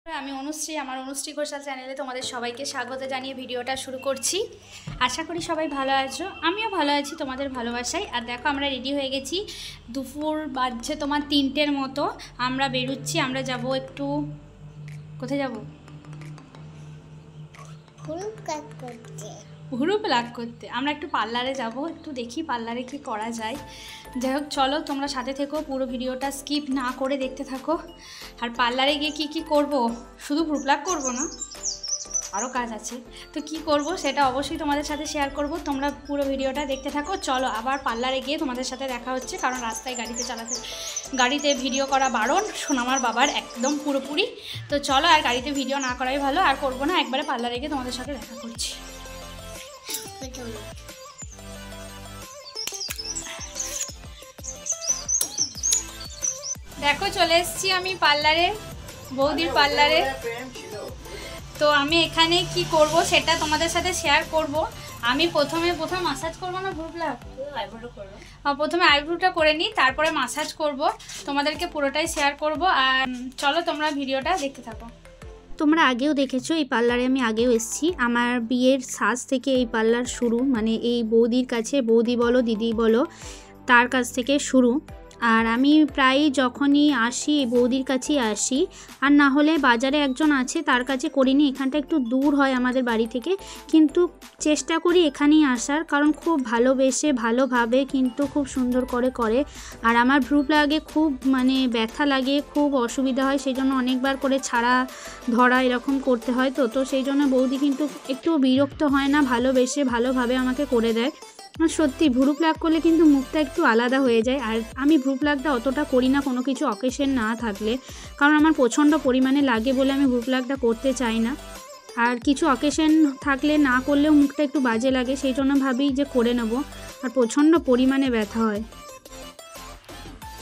আমি অনুশ্রী, আমার অনুশ্রী ঘোষাল চ্যানেলে তোমাদের সবাইকে স্বাগত জানিয়ে ভিডিওটা শুরু করছি। আশা করি সবাই ভালো আছো, আমিও ভালো আছি তোমাদের ভালোবাসায়। আর দেখো আমরা রেডি হয়ে গেছি, দুপুর বাজছে তোমার 3টের মতো। আমরা বেরোচ্ছি, আমরা যাব একটু, কোথায় যাব? ভুরু প্লাক করতে। আমরা একটু পার্লারে যাব, একটু দেখি পার্লারে কি করা যায়। যাই হোক চলো তোমরা সাথে থেকো, পুরো ভিডিওটা স্কিপ না করে দেখতে থাকো। আর পার্লারে গিয়ে কি করব, শুধু ভুরু প্লাক করবো না, আরও কাজ আছে। তো কি করব সেটা অবশ্যই তোমাদের সাথে শেয়ার করব, তোমরা পুরো ভিডিওটা দেখতে থাকো। চলো আবার পার্লারে গিয়ে তোমাদের সাথে দেখা হচ্ছে, কারণ রাস্তায় গাড়িতে ভিডিও করা বারণ সোনামার বাবার একদম পুরোপুরি। তো চলো, আর গাড়িতে ভিডিও না করাই ভালো, আর করবো না, একবারে পার্লারে গিয়ে তোমাদের সাথে দেখা করছি। দেখো চলে এসেছি আমি পার্লারে, বৌদির পার্লারে। তো আমি এখানে কি করব সেটা তোমাদের সাথে শেয়ার করব। আমি প্রথমে মাসাজ করব না, ভুরু প্লাক প্রথমে আইব্রোটা করে নিই, তারপরে মাসাজ করব, তোমাদেরকে পুরোটাই শেয়ার করব। আর চলো তোমরা ভিডিওটা দেখতে থাকো। তোমরা আগেও দেখেছো এই পার্লারে, আমি আগেও এসেছি। আমার বিয়ের সাজ থেকে এই পার্লার শুরু, মানে এই বৌদির কাছে, বৌদি বলো দিদি বলো, তার কাছ থেকে শুরু। আর আমি প্রায় যখনই আসি বৌদির কাছেই আসি, আর না হলে বাজারে একজন আছে তার কাছে করিনি। এখানটা একটু দূর হয় আমাদের বাড়ি থেকে, কিন্তু চেষ্টা করি এখানেই আসার, কারণ খুব ভালোবেসে ভালোভাবে কিন্তু খুব সুন্দর করে। আর আমার ভ্রু প্লাগে খুব ব্যথা লাগে, খুব অসুবিধা হয়, সেই জন্য অনেকবার করে ছাড়া ধরা এরকম করতে হয়। তো সেই জন্য বৌদি কিন্তু একটু বিরক্ত হয় না, ভালোবেসে ভালোভাবে আমাকে করে দেয়। সত্যি ভ্রু প্লাক করলে কিন্তু মুখটা একটু আলাদা হয়ে যায়। আর আমি ভ্রু প্লাকটা অতটা করি না কোনো কিছু অকেশন না থাকলে, কারণ আমার প্রচণ্ড পরিমাণে লাগে বলে আমি ভ্রু প্লাকটা করতে চাই না। আর কিছু অকেশন থাকলে না করলেও মুখটা একটু বাজে লাগে, সেই জন্য ভাবি যে করে নেব, আর প্রচণ্ড পরিমাণে ব্যথা হয়।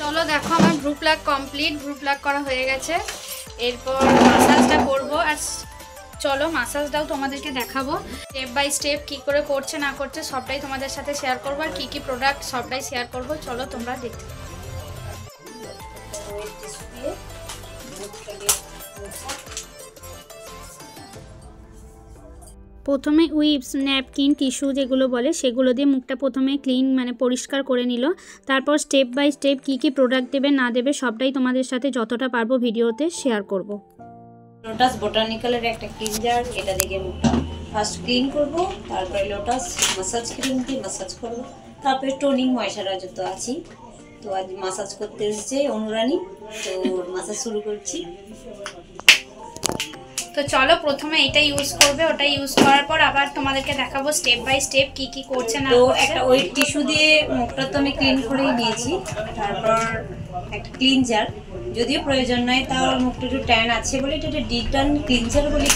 চলো দেখো আমার ভ্রু প্লাক কমপ্লিট, ভ্রু প্লাক করা হয়ে গেছে। এরপর মাসাজটা করবো, আর চলো মাসাজটাও তোমাদেরকে দেখাবো স্টেপ বাই স্টেপ, কী করে করছে না করছে সবটাই তোমাদের সাথে শেয়ার করবো, আর কী প্রোডাক্ট সবটাই শেয়ার করবো। চলো তোমরা দেখতে। প্রথমে উইপস, ন্যাপকিন, টিস্যু যেগুলো বলে সেগুলো দিয়ে মুখটা প্রথমে ক্লিন পরিষ্কার করে নিল। তারপর স্টেপ বাই স্টেপ কী প্রোডাক্ট দেবে না দেবে সবটাই তোমাদের সাথে যতটা পারবো ভিডিওতে শেয়ার করব। লোটাস বোটানিক্যালের একটা ক্লিনজার, এটা দেখে মুখটা ফার্স্ট ক্লিন করব, তারপরে লোটাস মাসাজ ক্রিম দিয়ে মাসাজ করব, তারপরে টোনিং ময়শ্চারাইজার তো আছি। তো আজ মাসাজ করতে এসেছে অনুরানী, তো মাসাজ শুরু করছি। তো চলো প্রথমে এটা ইউজ করবে, ওটা ইউজ করার পর আবার তোমাদেরকে দেখাবো স্টেপ বাই স্টেপ কি করছে না। তো একটা ওয়েট টিস্যু দিয়ে মুখটা তো আমি ক্লিন করেই নিয়েছি, তারপর একটা ক্লিনজার, যদিও প্রয়োজন নয়, তাও মুখটা একটু ট্যান আছে বলে এটা ডিটন ক্লিনজার বলে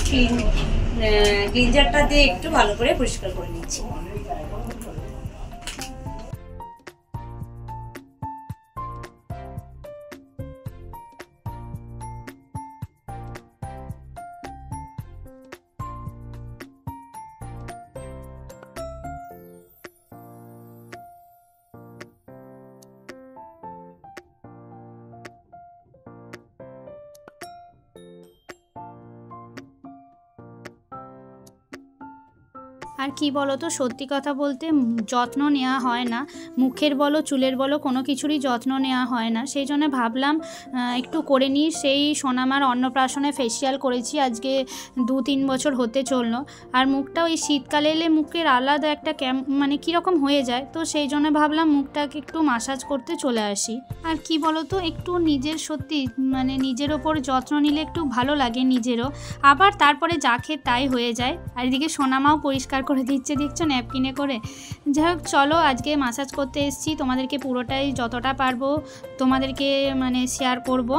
ক্লিনজারটা দিয়ে একটু ভালো করে পরিষ্কার করে নিচ্ছি। আর কি বলো তো, সত্যি কথা বলতে যত্ন নেওয়া হয় না, মুখের বলো চুলের বলো কোনো কিছুরই যত্ন নেওয়া হয় না। সেই জন্য ভাবলাম একটু করে নিই। সেই সোনামার অন্নপ্রাশনে ফেসিয়াল করেছি, আজকে 2-3 বছর হতে চললো। আর মুখটা ওই শীতকালে এলে মুখের আলাদা একটা কীরকম হয়ে যায়, তো সেই জন্য ভাবলাম মুখটাকে একটু মাসাজ করতে চলে আসি। আর কি বলো তো, একটু নিজের সত্যি নিজের ওপর যত্ন নিলে একটু ভালো লাগে নিজেরও, আবার তারপরে যা খেয়ে তাই হয়ে যায়। আর এদিকে সোনামাও পরিষ্কার করে দিচ্ছে, দেখছো ন্যাপকিনে করে। যাই হোক চলো আজকে মাসাজ করতে এসেছি, তোমাদেরকে পুরোটাই যতটা পারবো তোমাদেরকে শেয়ার করব।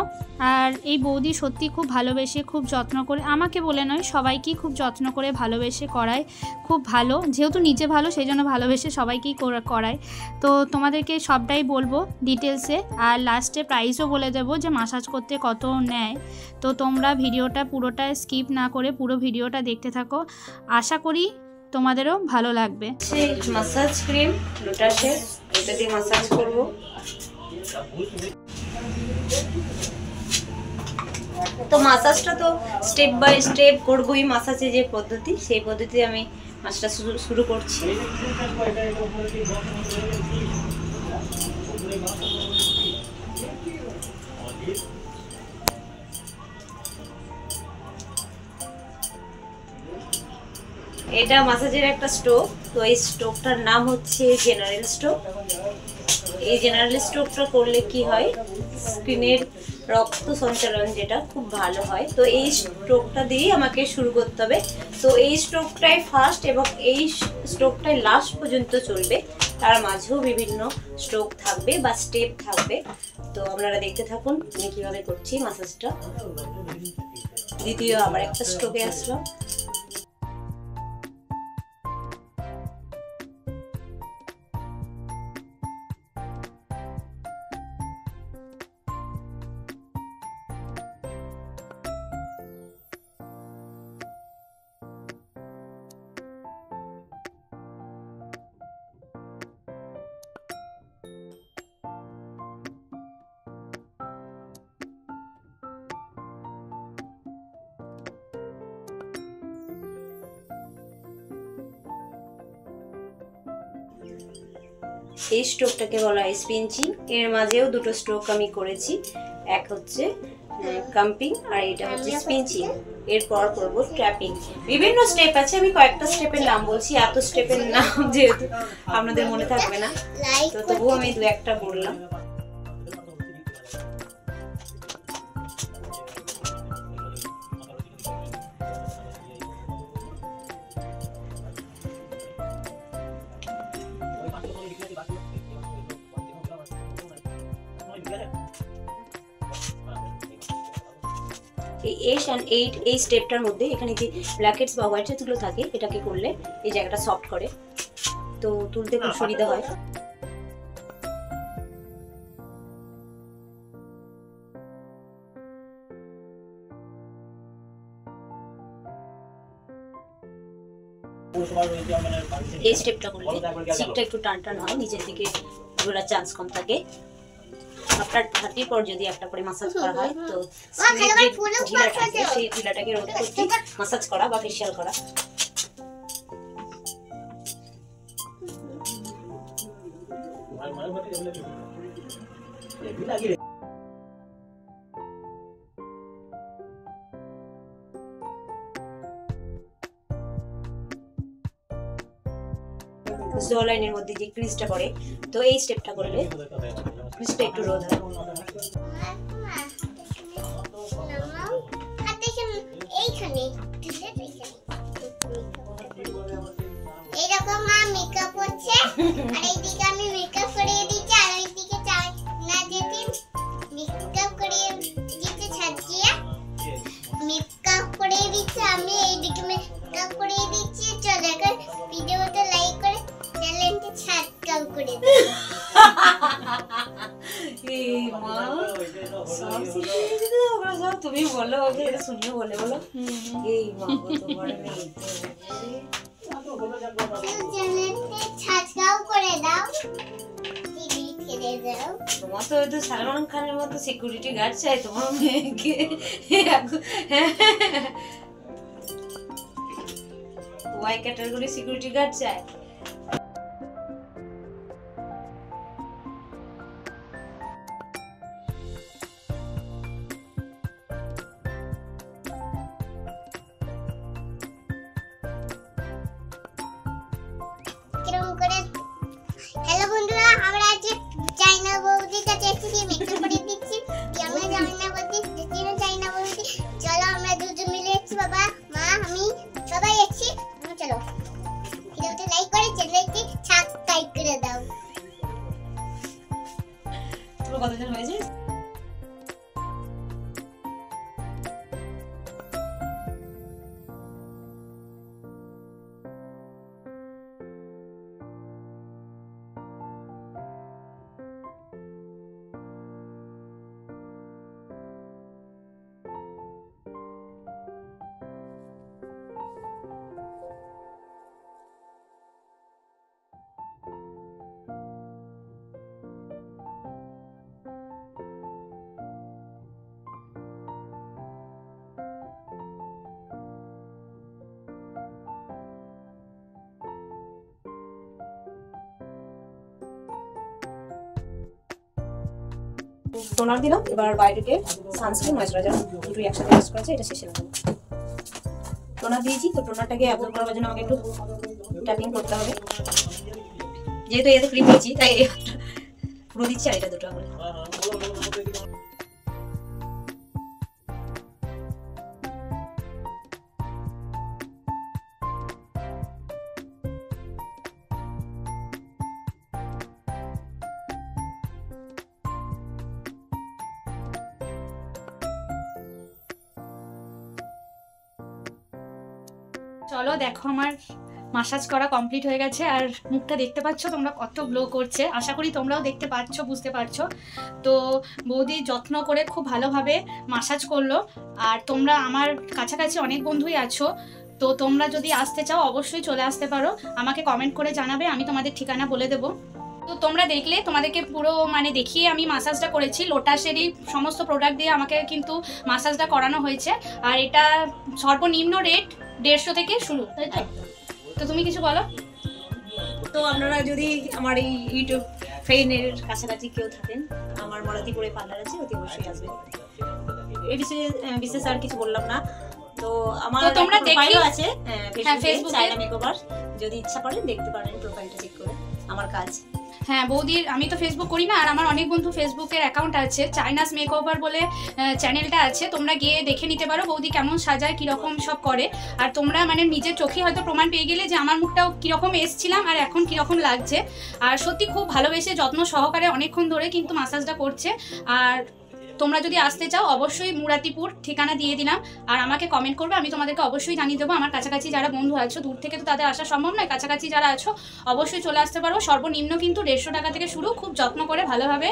আর এই বৌদি সত্যি খুব ভালোবেসে খুব যত্ন করে, আমাকে বলে নয় সবাইকেই খুব যত্ন করে ভালোবেসে করায়, খুব ভালো, যেহেতু নিজে ভালো সেই জন্য ভালোবেসে সবাইকেই করায়। তো তোমাদেরকে সবটাই বলবো ডিটেলসে, আর লাস্টে প্রাইসও বলে দেবো যে মাসাজ করতে কত নেয়। তো তোমরা ভিডিওটা পুরোটা স্কিপ না করে পুরো ভিডিওটা দেখতে থাকো, আশা করি তোমাদেরও ভালো লাগবে। মাসাজ ক্রিম লোটাসের, এটা দিয়ে মাসাজ করব। তো মাসাজটা তো স্টেপ বাই স্টেপ করবোই, মাসাজের যে পদ্ধতি সেই পদ্ধতি আমি মাছটা শুরু করছি। এটা মাসাজের একটা স্ট্রোক, তো এই স্ট্রোকটার নাম হচ্ছে জেনারেল স্ট্রোক। এই জেনারেল স্ট্রোকটা করলে কি হয়, স্কিনের রক্ত সঞ্চালন যেটা খুব ভালো হয়। তো এই স্ট্রোকটা দিয়েই আমাকে শুরু করতে হবে। তো এই স্ট্রোকটাই ফার্স্ট এবং এই স্ট্রোকটাই লাস্ট পর্যন্ত চলবে, তার মাঝেও বিভিন্ন স্ট্রোক থাকবে বা স্টেপ থাকবে। তো আপনারা দেখতে থাকুন আমি কীভাবে করছি মাসাজটা। দ্বিতীয় আবার একটা স্ট্রোকে আসলাম। এই স্ট্রোকটাকে বলা হয় স্পিঞ্চিং। এর মাঝেও দুটো স্ট্রোক আমি করেছি, এক হচ্ছে কাম্পিং আর এটা হচ্ছে স্পিঞ্চিং। এরপর করবো ট্র্যাপিং। বিভিন্ন স্টেপ আছে, আমি কয়েকটা স্টেপের নাম বলছি, এত স্টেপের নাম যেহেতু আপনাদের মনে থাকবে না, তো তবুও আমি দু একটা বললাম। এই এস অ্যান্ড 8 এই স্টেপটার মধ্যে এখানে যে ব্ল্যাকেটস বা হোয়াইট হেডসগুলো থাকে, এটাকে করলে এই জায়গাটা সফট করে, তো তুলতে খুব সুবিধা হয়। এই স্টেপটা করলে চিকটা একটু টান টান হয়, নিচের দিকে ঘোরার চান্স কম থাকে। আপনার 30 পর যদি একটা করে মাসাজ করা হয়, তো ঢিলাটা আছে সেই ঢিলাটাকে রোধ করতে মাসাজ করা বা ফেশিয়াল করা। জ লাইনের মধ্যে যে ক্রিজটা করে, তো এই স্টেপটা করলে ক্রিজটা একটু রোধ হয়। এইরকম মা মেকআপ হচ্ছে, আর এইদিকে আমি মেকআপ করিয়ে দিচ্ছি, আর ওইদিকে না যেতে মেকআপ করিয়ে দিতে ছাড়ছিয়ে মেকআপ করিয়ে দিচ্ছি, আমি এইদিকে মেকআপ করিয়ে দিচ্ছি। চলো এখন ভিডিওটা লাইক করে চ্যানেলটা সাবস্ক্রাইব করে দিন। এই মা সব শিখে গেছে তো, ওরা সব তুমি বলো, ওকে এটা শুনিয়ে বলে বলো। এই মা গো তোমার মেয়ে চ্যানেলটা সাবস্ক্রাইব করে দাও, টিভি ছেড়ে দাও। তোমার তো ওই তো সালমান খানের মতো সিকিউরিটি গার্ড চাই তোমার মেয়েকে। ওয়াই ক্যাটাগরি সিকিউরিটি গার্ড চাই। হ্যালো বন্ধুরা, আমরা আজকে চাইনা বৌদির কাছে এসেছি, মেকআপ করে দিচ্ছি। আমরা চাইনা বৌদি, চাইনা বৌদি, চলো আমরা দুজন মিলে এসেছি, বাবা মা আমি সবাই এসেছি। চলো ভিডিওটা লাইক করে চ্যানেলটি সাবস্ক্রাইব করে দাও। তোমার কতজন হয়েছে? টোনার দিলাম, এবার বায়োটিকে সানস্ক্রিন ময়েশ্চারাইজার দুটোই একসাথে ইউজ করেছে, এটা শেষে লাগাবো। টোনার দিয়েছি, তো টোনারটাকে অ্যাবজর্ব করার জন্য আমাকে একটু ট্যাপিং করতে হবে। যেহেতু এতে ক্রিম দিয়েছি তাই পুরো দিচ্ছি, আর এটা দুটো করে। চলো দেখো আমার মাসাজ করা কমপ্লিট হয়ে গেছে, আর মুখটা দেখতে পাচ্ছ তোমরা কত গ্লো করছে, আশা করি তোমরাও দেখতে পাচ্ছ, বুঝতে পারছো। তো বৌদি যত্ন করে খুব ভালোভাবে মাসাজ করলো। আর তোমরা আমার কাছাকাছি অনেক বন্ধুই আছো, তো তোমরা যদি আসতে চাও অবশ্যই চলে আসতে পারো, আমাকে কমেন্ট করে জানাবে, আমি তোমাদের ঠিকানা বলে দেবো। তো তোমরা দেখলে, তোমাদেরকে পুরো মানে দেখিয়ে আমি মাসাজটা করেছি। লোটাসেরই সমস্ত প্রোডাক্ট দিয়ে আমাকে কিন্তু মাসাজটা করানো হয়েছে, আর এটা সর্বনিম্ন রেট 150 থেকে শুরু, তাই তো? তো তুমি কিছু বলো। তো আপনারা যদি আমার এই ইউটিউব ফ্রেন্ডের কাছাকাছি কেউ থাকেন, আমার মরাতিপুরে পার্লার আছে, অতি অবশ্যই আসবেন। এই বিশেষ আর কিছু বললাম না। তো আমার তোমরা প্রোফাইলও আছে ফেসবুকে, চায়না মেকওভার, যদি ইচ্ছা করেন দেখতে পারেন, প্রোফাইলটা চেক করে আমার কাজ। হ্যাঁ বৌদির, আমি তো ফেসবুক করি না, আর আমার অনেক বন্ধু ফেসবুকের অ্যাকাউন্ট আছে, চাইনাস মেকওভার বলে চ্যানেলটা আছে, তোমরা গিয়ে দেখে নিতে পারো বৌদি কেমন সাজায়, কীরকম সব করে। আর তোমরা মানে নিজের চোখে হয়তো প্রমাণ পেয়ে গেলে যে আমার মুখটাও কীরকম এসছিলাম আর এখন কীরকম লাগছে। আর সত্যি খুব ভালোবেসে যত্ন সহকারে অনেকক্ষণ ধরে কিন্তু মাসাজটা করছে। আর তোমরা যদি আসতে চাও অবশ্যই মুরাতিপুর ঠিকানা দিয়ে দিলাম, আর আমাকে কমেন্ট করবে, আমি তোমাদেরকে অবশ্যই জানিয়ে দেবো। আমার কাছাকাছি যারা বন্ধু আছো, দূর থেকে তো তাদের আসা সম্ভব নয়, কাছাকাছি যারা আছো অবশ্যই চলে আসতে পারো। সর্বনিম্ন কিন্তু 150 টাকা থেকে শুরু, খুব যত্ন করে ভালোভাবে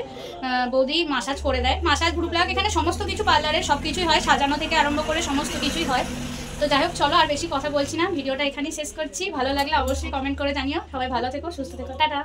বৌদি মাসাজ করে দেয়। মাসাজ গ্রুপ লাগ এখানে সমস্ত কিছু পার্লারের সব কিছুই হয়, সাজানো থেকে আরম্ভ করে সমস্ত কিছুই হয়। তো যাই হোক, চলো আর বেশি কথা বলছি না, ভিডিওটা এখানেই শেষ করছি। ভালো লাগলে অবশ্যই কমেন্ট করে জানিও। সবাই ভালো থেকো, সুস্থ থেকো, টাটা।